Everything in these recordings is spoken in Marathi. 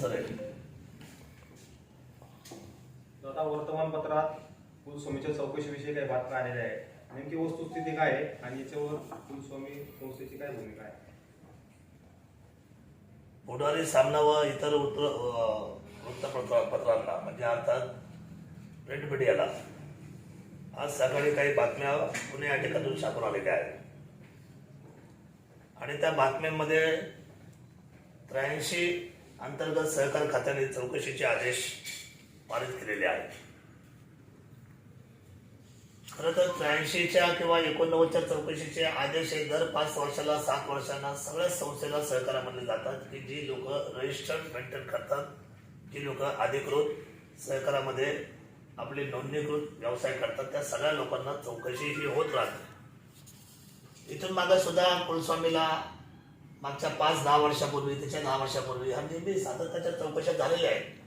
सर आहे. आता वर्तमानपत्रात कुलस्वामीच्या चौकशीविषयी काही बातम्या आलेल्या आहेत. नेमकी वस्तुस्थिती काय आहे आणि याच्यावर कुलस्वामी संस्थेची काय भूमिका आहे? पुढारी सामना व इतर वृत्तपत्रांना म्हणजे अर्थात प्रिंट मीडियाला आज सकाळी काही बातम्या पुणे या ठिकाणून छापून आलेल्या आहेत आणि त्या बातम्यांमध्ये 83 अंतर्गत सहकार खात्याने चौकशीचे आदेश पारित केलेले आहेत. खरं तर 83च्या किंवा 89च्या चौकशीचे आदेश हे दर 5 वर्षाला 7 वर्षांना सगळ्या संस्थेला सहकारामध्ये जातात की जी लोक रजिस्टर्ड मेंटेन करतात, जी लोक अधिकृत सहकारामध्ये आपली नोंदणीकृत व्यवसाय करतात, त्या सगळ्या लोकांना चौकशी ही होत राहते. इथून मागे सुद्धा कुलस्वामीला मागच्या 5-10 वर्षापूर्वी, त्याच्या 10 वर्षापूर्वी हा नेहमी सातत्याच्या चौकशा झालेल्या आहेत.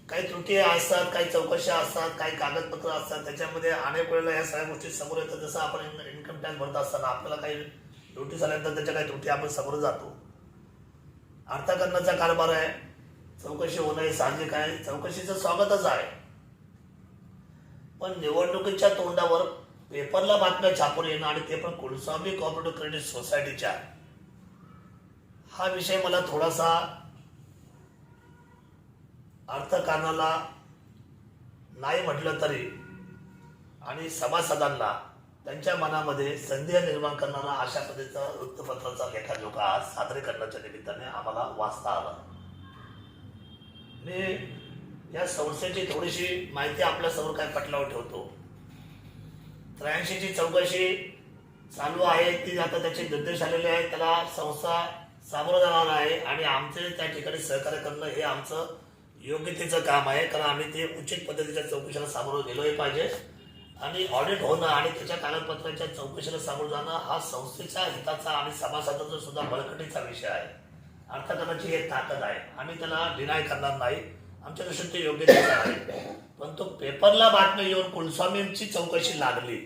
काही त्रुटी असतात, काही चौकशा असतात, काही कागदपत्र असतात, त्याच्यामध्ये अनेक वेळेला या सगळ्या गोष्टी समोर येतात. जसं आपण इन्कम टॅक्स भरत असताना आपल्याला काही नोटीस आल्यानंतर त्याच्या काही त्रुटी आपण समोर जातो. अर्थकारणाचा कारभार आहे, चौकशी होणं हे साहजिक आहे, चौकशीचं स्वागतच आहे. पण निवडणुकीच्या तोंडावर पेपरला बातम्या छापून येणं आणि ते पण कुलस्वामी कोऑपरेटिव्ह क्रेडिट सोसायटीच्या, हा विषय मला थोडासा अर्थकारणाला नाही म्हटलं तरी आणि सभासदांना त्यांच्या मनामध्ये संदेह निर्माण करणारा अशा पद्धतीचा वृत्तपत्राचा लेखाजोखा आज सादरीकरणाच्या निमित्ताने आम्हाला वाचता आला. मी या संस्थेची थोडीशी माहिती आपल्यासमोर काय पटलावर ठेवतो. 83ची चौकशी चालू आहे, ती आता त्याचे निर्देश आलेले आहेत, त्याला संस्था सामोरं जाणार आहे आणि आमचे त्या ठिकाणी सहकार्य करणं हे आमचं योग्यतेचं काम आहे. कारण आम्ही ते उचित पद्धतीच्या चौकशीला सामोरं गेलोही पाहिजे आणि ऑडिट होणं आणि त्याच्या कागदपत्राच्या चौकशीला सामोरं जाणं हा संस्थेच्या हिताचा आणि सभासदांचा सुद्धा बळकटीचा विषय आहे. अर्थकारणाची एक ताकद आहे, आम्ही त्याला डिनाय करणार नाही, आमच्या दृष्टीने ते योग्यतेचं आहे. पण तो पेपरला बातमी येऊन कुलस्वामींची चौकशी लागली,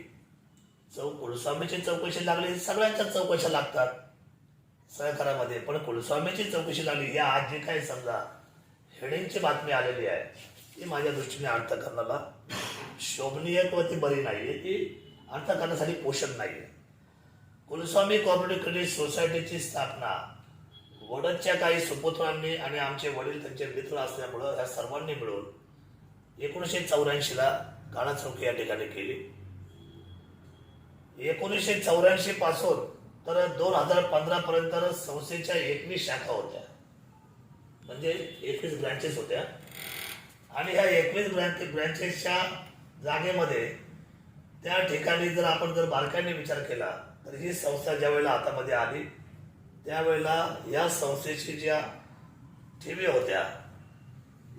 कुलस्वामीची चौकशी लागली, सगळ्यांच्या चौकशा लागतात सहकारामध्ये, पण कुलस्वामीची चौकशी लागली या आज जे काही समजा हेडिंगची बातमी आलेली आहे ती माझ्या दृष्टीने अर्थकारणाला शोभनीय किंवा ती बरी नाहीये, ती अर्थकारणासाठी पोषण नाहीये. कुलस्वामी कोऑपरेटिव्ह क्रेडिट सोसायटीची स्थापना वडदच्या काही सुपुत्रांनी आणि आमचे वडील त्यांचे मित्र असल्यामुळं या सर्वांनी मिळून 1984ला काळा चौकी या ठिकाणी केली. 1984 पासून तर 2015 पर्यंत संस्थेच्या 21 शाखा होत्या, म्हणजे 21 ब्रँचेस होत्या आणि ह्या 21 ब्रँचेसच्या जागेमध्ये त्या ठिकाणी जर बारकाईने विचार केला तर ही संस्था ज्या वेळेला हातामध्ये आली त्यावेळेला या संस्थेची ज्या ठेवी होत्या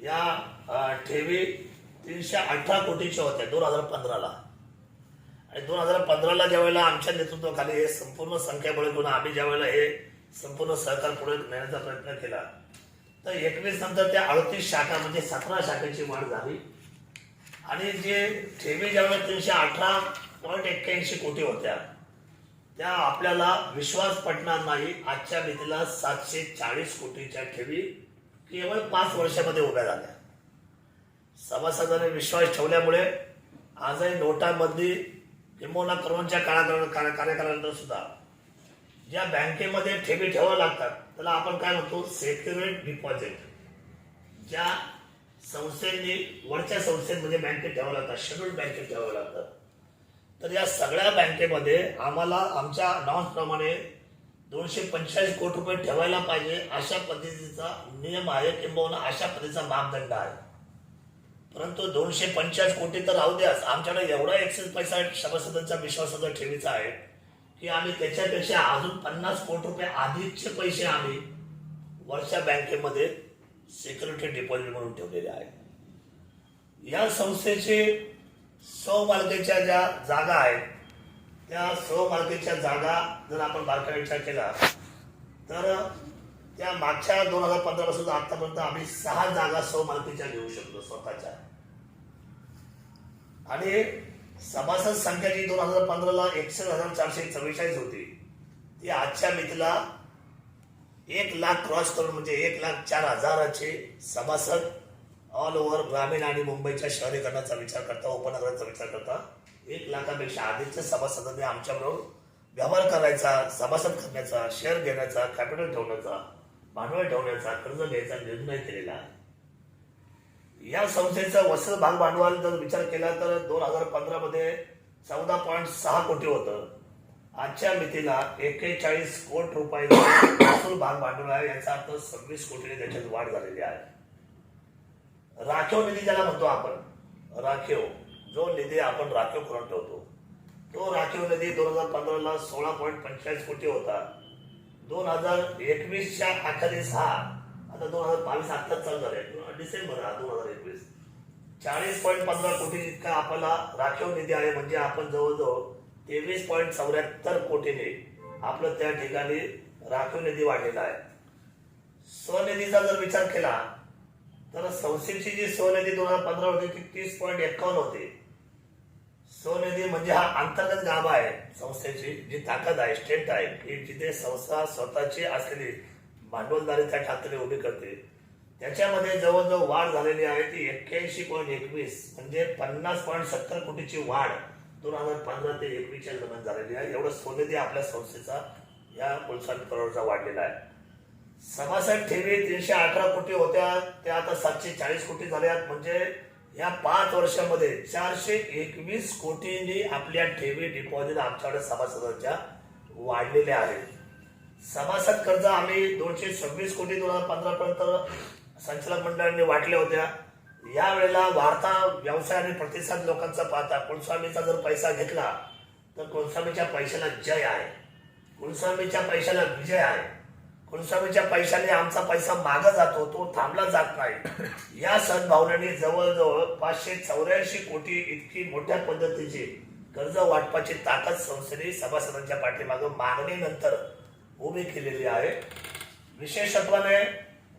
या ठेवी 318 कोटीच्या होत्या 2015ला. आणि 2015ला ज्या वेळेला आमच्या नेतृत्वाखाली हे संपूर्ण संख्या बळकून आम्ही ज्या वेळेला हे संपूर्ण सहकार पुढे नेण्याचा प्रयत्न केला तर 21 नंतर त्या 38 शाखा म्हणजे 17 शाखेची वाढ झाली आणि जे ठेवी ज्यावेळेला 318.81 कोटी होत्या त्या आपल्याला विश्वास पटणार नाही, आजच्या मितीला 740 कोटीच्या ठेवी केवळ 5 वर्षामध्ये उभ्या झाल्या. सभासदांनी विश्वास ठेवल्यामुळे आजही नोटाबंदी किंबहुना करोनाच्या कार्यकाळानंतर सुद्धा ज्या बँकेमध्ये ठेवी ठेवाव्या लागतात त्याला आपण काय म्हणतो सेक्युरिड डिपॉझिट, ज्या संस्थेंनी वरच्या संस्थेत म्हणजे बँकेत ठेवावं लागतात, शेड्यूल्ड बँकेत ठेवावं लागतात, तर या सगळ्या बँकेमध्ये आम्हाला आमच्या नॉर्म्सप्रमाणे 245 कोटी रुपये ठेवायला पाहिजे अशा पद्धतीचा नियम आहे किंबहुना अशा पद्धतीचा मापदंड आहे. परंतु 245 कोटी तर राहू द्याच, आमच्याकडे एवढा एक्सेस पैसा सभासदांचा विश्वासाचा ठेवीचा आहे की आम्ही त्याच्यापेक्षा अजून 50 कोटी रुपये अधिकचे पैसे आम्ही वरच्या बँकेमध्ये सिक्युरिटी डिपॉझिट म्हणून ठेवलेले आहे. या संस्थेचे स्वमालकीच्या ज्या जागा आहेत त्या स्वमालकीच्या जागा जर आपण बारकाईने विचार केला तर त्या मागच्या 2015 पासून आतापर्यंत आम्ही 6 जागा स्वमालकीच्या घेऊ शकतो स्वतःच्या. आणि सभासद संख्या जी 2015ला 61,444 होती ती आजच्या मितीला 1,00,000 क्रॉस करून म्हणजे 1,04,000 सभासद ऑल ओव्हर ग्रामीण आणि मुंबईच्या शहरीकरणाचा विचार करता, उपनगराचा विचार करता 1,00,000पेक्षा अधिकच्या सभासदांनी आमच्याबरोबर व्यवहार करायचा, सभासद करण्याचा, शेअर घेण्याचा, कॅपिटल ठेवण्याचा, भांडवल ठेवण्याचा, कर्ज घ्यायचा निर्णय केलेला आहे. या संस्थेचं वसत भाग भांडवल जर विचार केला तर 2015 मध्ये 14.6 कोटी होतं. आजच्या मितीला 41 कोटी रुपयाचं महसूल भाग भांडवल आहे. याचा अर्थ 26 कोटीने त्याच्यात वाढ झालेली आहे. राखीव निधी ज्याला म्हणतो आपण, राखीव जो निधी आपण राखीव करून ठेवतो, तो राखीव निधी 2015ला 16.45 कोटी होता. 2021च्या अखेरीस आता 2022 आत्ताच चालू झाले, डिसेंबर 2021 40.15 कोटी इतका आपला राखीव निधी आहे. म्हणजे आपण जवळजवळ 23.74 कोटीने आपलं त्या ठिकाणी राखीव निधी वाढलेला आहे. स्वनिधीचा जर विचार केला तर संस्थेची जी स्वनिधी 2015 होती ती 30.51 होती. स्वनिधी म्हणजे हा अंतर्गत गाभा आहे संस्थेची, जी ताकद आहे, स्ट्रेंथ आहे, की जिथे संस्था स्वतःची असलेली भांडवलदारी त्या ठाकरे उभी करते. त्याच्यामध्ये जवळजवळ वाढ झालेली आहे ती 81.21 म्हणजे 50.70 कोटीची वाढ 2015 ते 21 दरम्यान झालेली आहे. एवढं स्वनिधी आपल्या संस्थेचा या कुलस्वामी करोडचा वाढलेला आहे. सभासद ठेवी 318 कोटी होत्या, त्या आता 740 कोटी झाल्यात. म्हणजे या 5 वर्षामध्ये 421 कोटींनी आपल्या ठेवी डिपॉझिट आमच्याकडे सभासदांच्या वाढलेल्या आहेत. सभासद कर्ज आम्ही 226 कोटी 2015 पर्यंत संचालक मंडळांनी वाटल्या होत्या. यावेळेला वाढता व्यवसाय आणि प्रतिसाद लोकांचा पाहता कुलस्वामीचा जर पैसा घेतला तर कुलस्वामीच्या पैशाला जय आहे, कुलस्वामीच्या पैशाला विजय आहे. कुलस्वामीच्या पैशाने आमचा पैसा मागे जातो, तो थांबला जात नाही. या सद्भावनेने जवळजवळ 584 कोटी इतकी मोठ्या पद्धतीची कर्ज वाटपाची ताकद संस्थेने सभासदांच्या पाठीमागे मागणीनंतर उभी केलेली आहे. विशेषत्वाने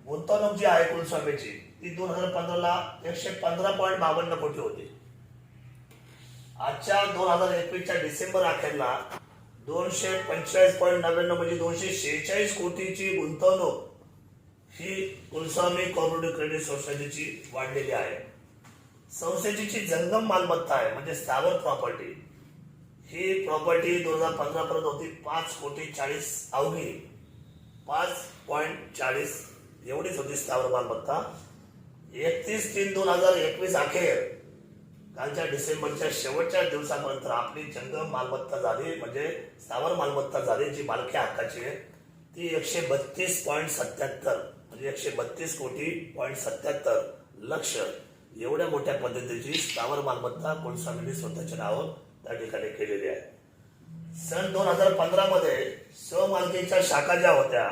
गुंतवणूक जी आहे कुलस्वामीची ती 2015ला 115.52 कोटी होती. आजच्या 2021च्या डिसेंबर अखेरला 245.99 म्हणजे 246 कोटीची गुंतवणूक ही कुलस्वामी कोऑपरेटिव्ह क्रेडिट सोसायटीची वाढलेली आहे. संस्थेची जी जंगम मालमत्ता आहे म्हणजे स्थावर प्रॉपर्टी, ही प्रॉपर्टी 2015 पर्यंत होती 5.40 अवघी 5.40 एवढीच होती स्थावर मालमत्ता. 31/3/2021 अखेर कालच्या डिसेंबरच्या शेवटच्या दिवसापर्यंत आपली जंगम मालमत्ता झाली म्हणजे स्थावर मालमत्ता झाली जी मालकी हक्काची आहे ती 132.77 म्हणजे 132 कोटी.77 लक्ष एवढ्या मोठ्या पद्धतीची स्थावर मालमत्ता कुलस्वामींनी स्वतःच्या नावावर त्या ठिकाणी केलेली आहे. सन 2015 मध्ये स्वमालकीच्या शाखा ज्या होत्या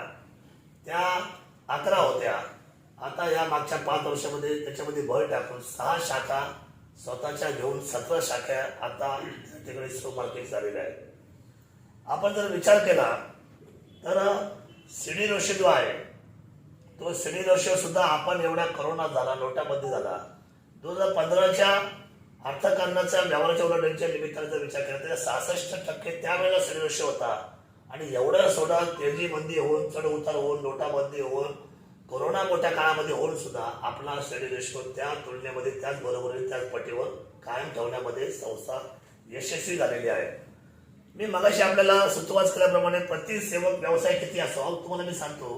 त्या 11 होत्या. आता या मागच्या 5 वर्षामध्ये त्याच्यामध्ये भर टाकून 6 शाखा स्वतःच्या घेऊन 17 शाखा आता तिकडे स्वमालकी झालेल्या आहेत. आपण जर विचार केला तर सिडी रोशो जो आहे तो सिडी रोशो सुद्धा आपण एवढ्या करोना झाला, नोटाबंदी झाला, 2015च्या अर्थकारणाच्या व्यवहाराच्या उलाढालीच्या निमित्ताने जर विचार केला तर 66% त्यावेळेला सिडी रोशो होता. आणि एवढ्या सोडा तेजी मंदी होऊन, चढ उतार होऊन, नोटाबंदी होऊन, कोरोना मोठ्या काळामध्ये होऊन सुद्धा आपला शेअर रेशो त्या तुलनेमध्ये त्याच बरोबरीने त्याच पटीवर कायम ठेवण्यामध्ये संस्था यशस्वी झालेली आहे. मी मगाशी आपल्याला सुतवाच केल्याप्रमाणे प्रतिसेवक व्यवसाय किती असावा तुम्हाला मी सांगतो.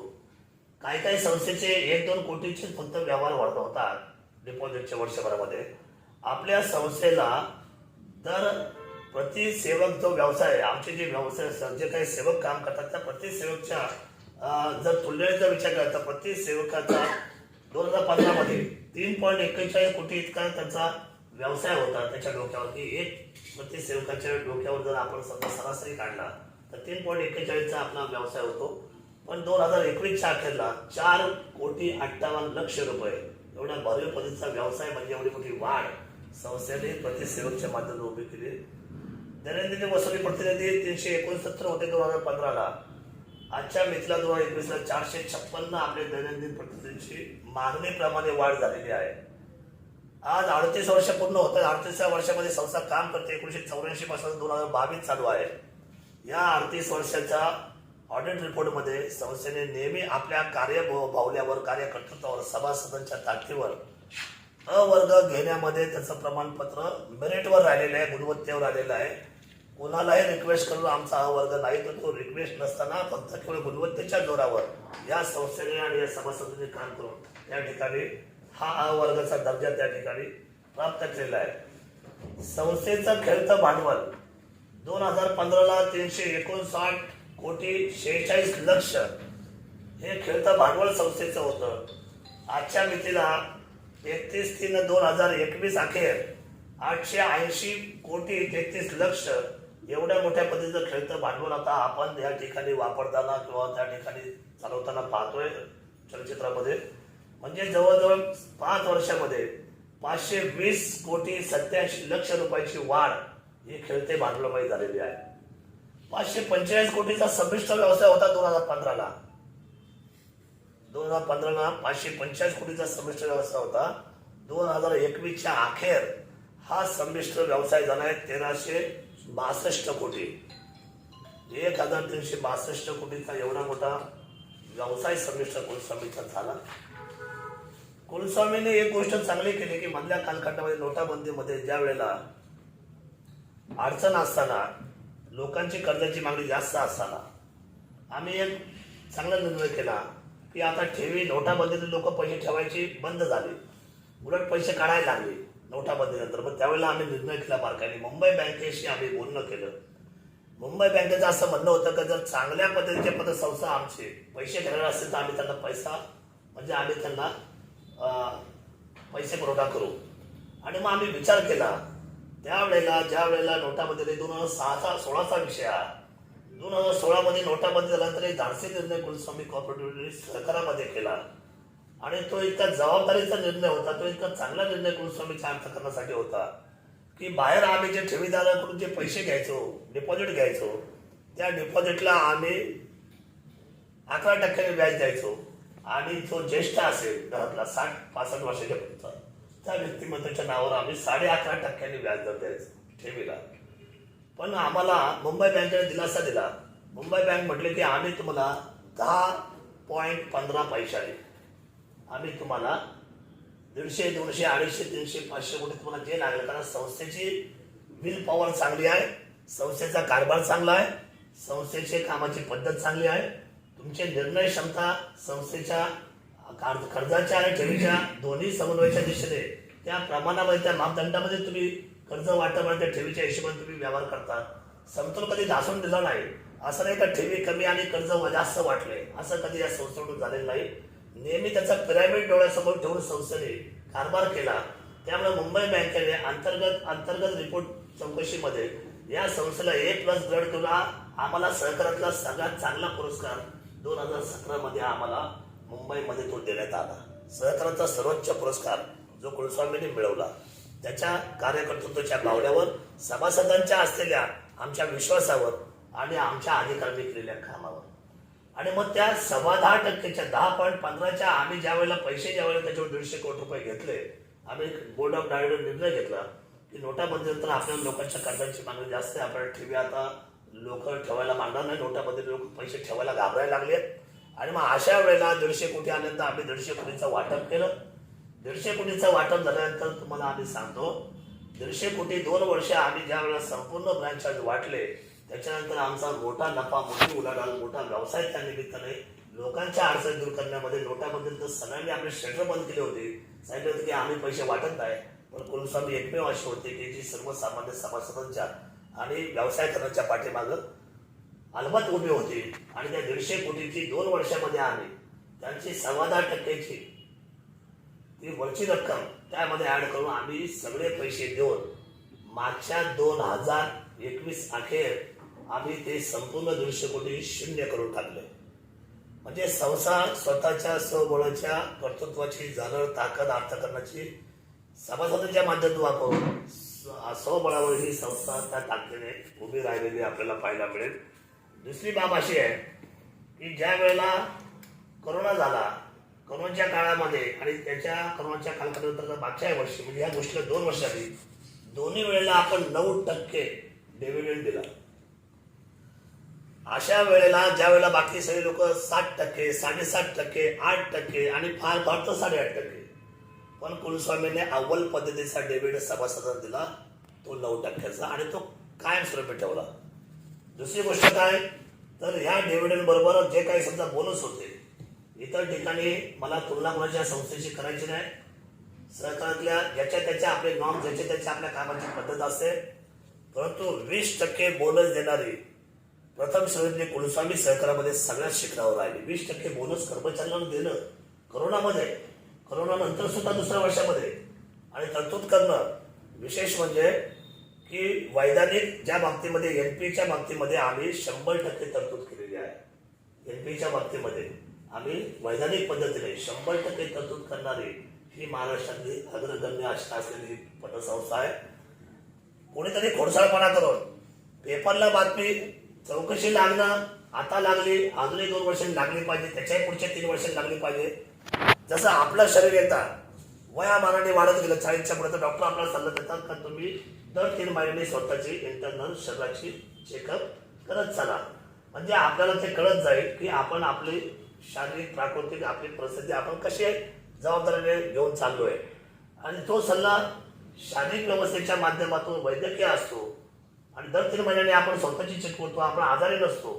काही संस्थेचे 1-2 कोटीचे फक्त व्यवहार वाढत होतात डिपॉझिटच्या वर्षभरामध्ये. आपल्या संस्थेला दर प्रतिसेवक जो व्यवसाय आहे, आमचे जे व्यवसाय जे काही सेवक काम करतात त्या प्रतिसेवकच्या जर तुलनेचा विचार केला तर प्रति सेवकाचा 2015 मध्ये 3.41 कोटी इतका त्यांचा व्यवसाय होता. त्याच्या डोक्यावरती एक प्रति सेवकाच्या डोक्यावर जर आपण समजा सरासरी काढला तर 3.41चा आपला व्यवसाय होतो. पण 2021च्या अखेरला 4.58 कोटी एवढ्या भरीव पद्धतीचा व्यवसाय म्हणजे एवढी मोठी वाढ संस्थेने प्रति सेवकच्या माध्यमातून उभी केली. दैनंदिन वसुली प्रतिनिधी 369 होते 2015ला. आजच्या मितीला 2021ला 456 आपल्या दैनंदिन प्रतिनिधींची मागणीप्रमाणे वाढ झालेली आहे. आज 38 वर्ष पूर्ण होत आहे. 38व्या वर्षामध्ये संस्था काम करते. 1984 पासून 2022 चालू आहे. या 38 वर्षाच्या ऑडिट रिपोर्टमध्ये संस्थेने नेहमी आपल्या कार्यबाहुल्यावर कार्यकर्तृत्वावर सभासदांच्या ताकदीवर अ वर्ग घेण्यामध्ये त्याचं प्रमाणपत्र मेरिटवर राहिलेलं आहे, गुणवत्तेवर आलेलं आहे. कोणालाही रिक्वेस्ट करून आमचा अ वर्ग नाही, तर तो रिक्वेस्ट नसताना फक्त केवळ गुणवत्तेच्या जोरावर या संस्थेने आणि या सभासदांनी काम करून त्या ठिकाणी हा अ वर्गाचा दर्जा त्या ठिकाणी प्राप्त केलेला आहे. संस्थेचं खेळतं भांडवल 2015ला 359 कोटी 46 लक्ष हे खेळतं भांडवल संस्थेचं होतं. आजच्या मितीला 31/3/2021 अखेर 880 कोटी 33 लक्ष एवढ्या मोठ्या पद्धतीचं खेळतं भांडवल आता आपण या ठिकाणी वापरताना किंवा त्या ठिकाणी चालवताना पाहतोय चलचित्रामध्ये. म्हणजे जवळजवळ 5 वर्षामध्ये 520 कोटी 87 लक्ष रुपयाची वाढ ही खेळते भांडवलामध्ये झालेली आहे. 545 कोटीचा संमिश्र व्यवसाय होता 2015ला. 2015ला 545 कोटीचा संमिश्र व्यवसाय होता. 2021च्या अखेर हा संमिश्र व्यवसाय झाला आहे 1362 कोटी. 1362 कोटीचा एवढा मोठा व्यवसाय संमिश्र कुलस्वामीचा झाला. कुलस्वामीने एक गोष्ट चांगली केली की मधल्या कालखंडामध्ये नोटाबंदीमध्ये ज्या वेळेला अडचण असताना लोकांची कर्जाची मागणी जास्त असताना आम्ही एक चांगला निर्णय केला की आता ठेवी नोटाबंदीने लोक पैसे ठेवायची बंद झाली, उलट पैसे काढायला लागले नोटाबंदीनंतर. मग त्यावेळेला आम्ही निर्णय केला बारकाईने. मुंबई बँकेशी आम्ही बोलणं केलं. मुंबई बँकेचं असं म्हणणं होतं की जर चांगल्या पद्धतीचे पतसंस्था आमचे पैसे ठेवणार असेल तर आम्ही त्यांना पैसा म्हणजे आम्ही त्यांना पैसे पुरवठा करू. आणि मग आम्ही विचार केला त्यावेळेला ज्या वेळेला नोटाबंदी 2016चा विषय हा 2016मध्ये नोटाबंदी झाल्यानंतर एक धाडसी निर्णय कुलस्वामी कॉर्पोरेटिव्ह सहकारामध्ये केला आणि तो इतका जबाबदारीचा निर्णय होता, तो इतका चांगला निर्णय कुलस्वामीच्या अर्थकारणासाठी होता की बाहेर आम्ही जे ठेवीदाराकडून जे पैसे घ्यायचो, डिपॉझिट घ्यायचो, त्या डिपॉझिटला आम्ही 11% व्याज द्यायचो आणि जो ज्येष्ठ असेल घरातला 60-65 वर्षाच्या पुढचा त्या व्यक्तिमत्वाच्या नावावर आम्ही 11.5% व्याजदर द्यायचो ठेवीला. पण आम्हाला मुंबई बँकेने दिलासा दिला. मुंबई बँक म्हटले की आम्ही तुम्हाला 10.15 पैशाने आम्ही तुम्हाला 150, 200, 250, 300, 500 कोटी तुम्हाला जे लागलं. कारण संस्थेची विल पॉवर चांगली आहे, संस्थेचा कारभार चांगला आहे, संस्थेची कामाची पद्धत चांगली आहे, तुमचे निर्णय क्षमता संस्थेच्या कर्जाच्या आणि ठेवीच्या दोन्ही समन्वयाच्या दिशेने त्या प्रमाणामध्ये त्या मापदंडामध्ये तुम्ही कर्ज वाटप आणि त्या ठेवीच्या हिशोबाने तुम्ही व्यवहार करता. समतोल कधी ढासून दिला नाही. असं नाही का ठेवी कमी आणि कर्ज जास्त वाटले, असं कधी या संस्थेकडून झालेलं नाही. नेहमी त्याचा पिरामिड डोळ्यासमोर ठेवून संस्थेने कारभार केला. त्यामुळे मुंबई बँकेने अंतर्गत रिपोर्ट चौकशीमध्ये या संस्थेला A+ ग्रेड किंवा आम्हाला सहकारातला सगळ्यात चांगला पुरस्कार 2017मध्ये आम्हाला मुंबईमध्ये तो देण्यात आला. सहकाराचा सर्वोच्च पुरस्कार जो कुलस्वामीने मिळवला त्याच्या कार्यकर्तृत्वाच्या बावल्यावर, सभासदांच्या असलेल्या आमच्या विश्वासावर आणि आमच्या अधिकाऱ्यांनी केलेल्या कामावर. आणि मग त्या 10.15% 10.15च्या आम्ही ज्या वेळेला त्याच्यावर 150 कोटी रुपये घेतले. आम्ही बोर्ड ऑफ डायरेक्टर निर्णय घेतला की नोटाबंदीनंतर आपल्या लोकांच्या कर्जाची मागणी जास्त आहे, आपल्याला ठेवी आता लोक ठेवायला मागणार नाही, नोटाबंदी लोक पैसे ठेवायला घाबरायला लागले. आणि मग अशा वेळेला 150 कोटी आल्यानंतर आम्ही 150 कोटीचं वाटप केलं. 150 कोटीचं वाटप झाल्यानंतर तुम्हाला आम्ही सांगतो 150 कोटी 2 वर्ष आम्ही ज्या वेळेला संपूर्ण ब्रँच वाटले त्याच्यानंतर आमचा मोठा नफा, मोठी उलाढाल, मोठा व्यवसाय त्या निमित्ताने लोकांच्या अडचणी दूर करण्यामध्ये. नोटाबंदीनंतर सगळ्यांनी आपले शटर बंद केले होते, सांगितले होते की आम्ही पैसे वाटत नाही. पण कुलस्वामी एकमेव असे होते की जी सर्वसामान्य सभासदांच्या आणि व्यवसाय करण्याच्या पाठीमागं अलमत उभी होती. आणि त्या 150 कोटीची 2 वर्षामध्ये आम्ही त्यांची 10.25% ती वरची रक्कम त्यामध्ये ऍड करून आम्ही सगळे पैसे देऊन मागच्या 2021 अखेर आम्ही ते संपूर्ण 150 कोटी शून्य करून टाकले. म्हणजे संस्था स्वतःच्या स्वबळाच्या कर्तृत्वाची जाणीव, ताकद, अर्थकारणाची सभासदांच्या माध्यमातून वापरून स्वबळावर ही संस्था त्या ताकदीने उभी राहिलेली आपल्याला पाहायला मिळेल. दुसरी बाब अशी आहे की ज्या वेळेला कोरोना झाला, कोरोनाच्या काळामध्ये आणि त्याच्या कोरोनाच्या कालखंडानंतर मागच्या वर्षी म्हणजे या गोष्टीला 2 वर्ष आधी दोन्ही वेळेला आपण 9% डिव्हिडंड दिला. अशा वेळेला ज्या वेळेला बाकी सगळे लोक 60%, 7.5%, 8% आणि फार फार तर 8.5%, पण कुलस्वामीने अव्वल पद्धतीचा डेबिट सभासदांना दिला तो 9%चा आणि तो कायमस्वरूपी ठेवला. दुसरी गोष्ट काय तर ह्या डिव्हिडंड बरोबर जे काही समजा बोनस होते इतर ठिकाणी मला तुलना कोणाच्या संस्थेची करायची नाही. सहकारातल्या ज्याच्या त्याच्या आपले नॉर्म ज्याच्या त्याच्या आपल्या कामाची पद्धत असते, परंतु 20% बोनस देणारी प्रथम श्रेणीतली कुलस्वामी सहकारामध्ये सगळ्यात शिखरावर राहिली. 20% बोनस कर्मचाऱ्यांना देणं कोरोना नंतर सुद्धा दुसऱ्या वर्षामध्ये आणि तरतूद करणं. विशेष म्हणजे की वैधानिक ज्या बाबतीमध्ये एनपीच्या बाबतीमध्ये आम्ही 100% तरतूद केलेली आहे. एनपीच्या बाबतीमध्ये आम्ही वैधानिक पद्धतीने 100% तरतूद करणारी ही महाराष्ट्रातली अग्रगण्य अशी असलेली पतसंस्था आहे. कोणीतरी खोडसाळपणा करून पेपरला बातमी चौकशी लागणं आता लागली, अजूनही 2 वर्षांनी लागली पाहिजे, त्याच्याही पुढच्या 3 वर्षांनी लागली पाहिजे. जसं आपलं शरीर येतात वयामानाने वाढत गेलं 40च्या पुढे तर डॉक्टर आपल्याला सल्ला देतात का तुम्ही दर 3 महिन्यांनी स्वतःची इंटरनल शरीराची चेकअप करत चला. म्हणजे आपल्याला ते कळत जाईल की आपण आपली शारीरिक प्राकृतिक आपली परिस्थिती आपण कशी जबाबदारीने घेऊन चाललोय. आणि तो सल्ला शारीरिक व्यवस्थेच्या माध्यमातून वैद्यकीय असतो आणि दर 3 महिन्यांनी आपण स्वतःची चेक करतो, आपण आजारी नसतो.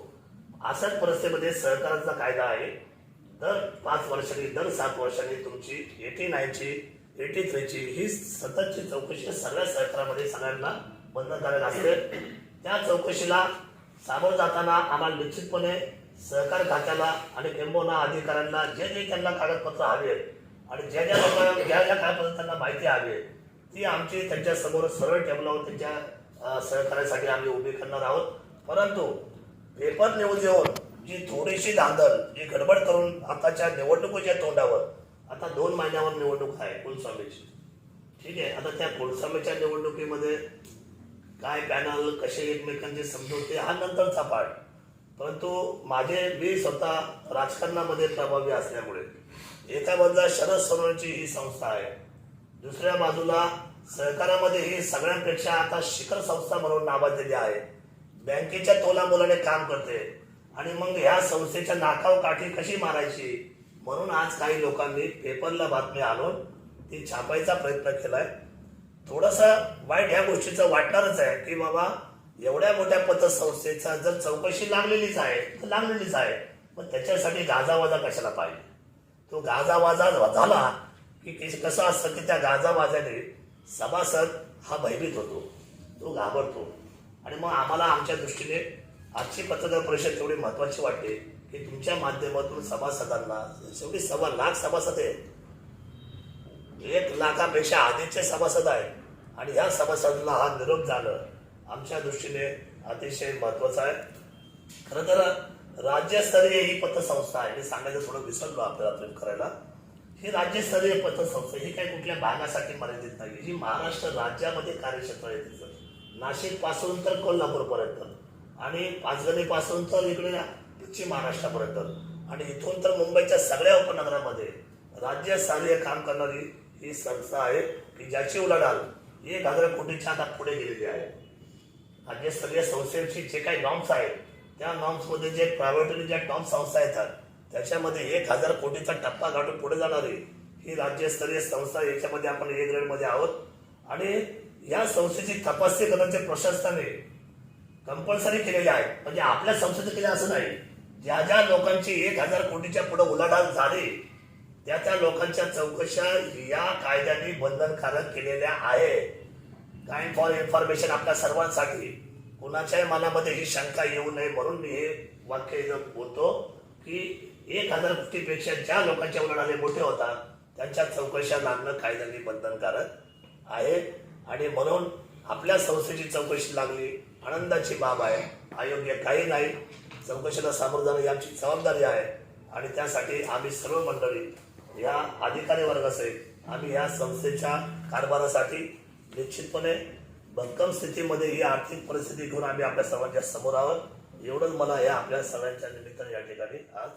अशाच परिस्थितीमध्ये सहकाराचा कायदा आहे. दर 5 वर्षांनी दर 7 वर्षांनी तुमची 89ची 83ची ही सततची चौकशी सगळ्या सहकारामध्ये सगळ्यांना बंधनकारक असते. त्या चौकशीला सामोरं जाताना आम्हाला निश्चितपणे सहकार खात्याला आणि किंबहुना अधिकाऱ्यांना जे जे त्यांना कागदपत्र हवी आहेत आणि ज्या ज्या लोकांना ज्या ज्या कागदपत्र त्यांना माहिती हवी आहे ती आमची त्यांच्या समोर सरळ टेबलावर त्यांच्या सहकार्यासाठी आम्ही उभी करणार आहोत. परंतु पेपर न्यूज येऊन जी थोडीशी धांदल जी गडबड करून आताच्या निवडणुकीच्या तोंडावर आता 2 महिन्यावर निवडणूक आहे कुलस्वामीची. ठीक आहे, आता त्या कुलस्वामीच्या निवडणुकीमध्ये काय पॅनल कसे एकमेकांचे समजवते हा नंतरचा पाठ. परंतु मी स्वतः राजकारणामध्ये प्रभावी असल्यामुळे एका बाजूला शरद सोनवणेची ही संस्था आहे, दुसऱ्या बाजूला सहकारामध्ये ही सगळ्यांपेक्षा आता शिखर संस्था म्हणून नावाजलेली आहे. बँकेच्या तोलामोलाने काम करते आणि मग ह्या संस्थेच्या नाकाव काठी कशी मारायची म्हणून आज काही लोकांनी पेपरला बातमी आणून ती छापायचा प्रयत्न केलाय. थोडंसं वाईट ह्या गोष्टीचं वाटणारच आहे की बाबा एवढ्या मोठ्या पतसंस्थेचा जर चौकशी लागलेलीच आहे तर लागलेलीच आहे, पण त्याच्यासाठी गाजावाजा कशाला पाहिजे. तो गाजावाजा झाला की कसं असतं की त्या गाजावाजाने सभासद हा भयभीत होतो, तो घाबरतो. आणि मग आम्हाला आमच्या दृष्टीने आजची पत्रकार परिषद तेवढी महत्वाची वाटते की तुमच्या माध्यमातून सभासदांना शेवटी 1.25 लाख सभासद आहेत, 1 लाखापेक्षा अधिकचे सभासद आहेत आणि ह्या सभासदांना हा निरोप जाणं आमच्या दृष्टीने अतिशय महत्वाचं आहे. खरं तर राज्यस्तरीय ही पतसंस्था आहे. मी सांगायचं थोडं विसरलो आपल्याला करायला. ही राज्यस्तरीय पतसंस्था ही काही कुठल्या भागासाठी मर्यादित नाही. ही महाराष्ट्र राज्यामध्ये कार्यक्षेत्र आहे तिचं. नाशिक पासून तर कोल्हापूरपर्यंत आणि पाचगणी पासून तर इकडे पश्चिम महाराष्ट्रापर्यंत आणि इथून तर मुंबईच्या सगळ्या उपनगरामध्ये राज्यस्तरीय काम करणारी ही संस्था आहे की ज्याची उलाढाल 1,000 कोटीच्या आता पुढे गेलेली आहे. राज्यस्तरीय संस्थेची जे काही नॉर्म्स आहेत त्या नॉर्म्समध्ये जे प्रायव्हेट ज्या टॉप संस्था येतात त्याच्यामध्ये 1,000 कोटीचा टप्पा गाठून पुढे जाणारी ही राज्यस्तरीय संस्था. याच्यामध्ये आपण A ग्रेडमध्ये आहोत आणि या संस्थेची तपासणी करण्याचे प्रशासनाने कंपल्सरी केलेले आहे. म्हणजे आपल्या संस्थेने केले असं नाही, ज्या ज्या लोकांची 1,000 कोटीच्या पुढे उलाढाल झाली त्या लोकांच्या चौकशा या कायद्याने बंधनकारक केलेल्या आहे. काइंड फॉर इन्फॉर्मेशन आपल्या सर्वांसाठी. कुणाच्याही मनामध्ये ही शंका येऊ नये म्हणून मी हे वाक्य बोलतो की 1,000 कोटीपेक्षा ज्या लोकांच्या उलाढाली मोठे होतात त्यांच्या चौकशा लागणं कायद्याने बंधनकारक आहे. आणि म्हणून आपल्या संस्थेची चौकशी लागली आनंदाची बाब आहे. अयोग्य काही नाही. चौकशीला सामोरं जाणं ही आमची जबाबदारी आहे आणि त्यासाठी आम्ही सर्व मंडळी या अधिकारी वर्ग असेल आम्ही या संस्थेच्या कारभारासाठी निश्चितपणे भक्कम स्थितीमध्ये ही आर्थिक परिस्थिती घेऊन आम्ही आपल्या सर्वांच्या समोर आहोत. एवढंच मला या आपल्या सगळ्यांच्या निमित्ताने या ठिकाणी आज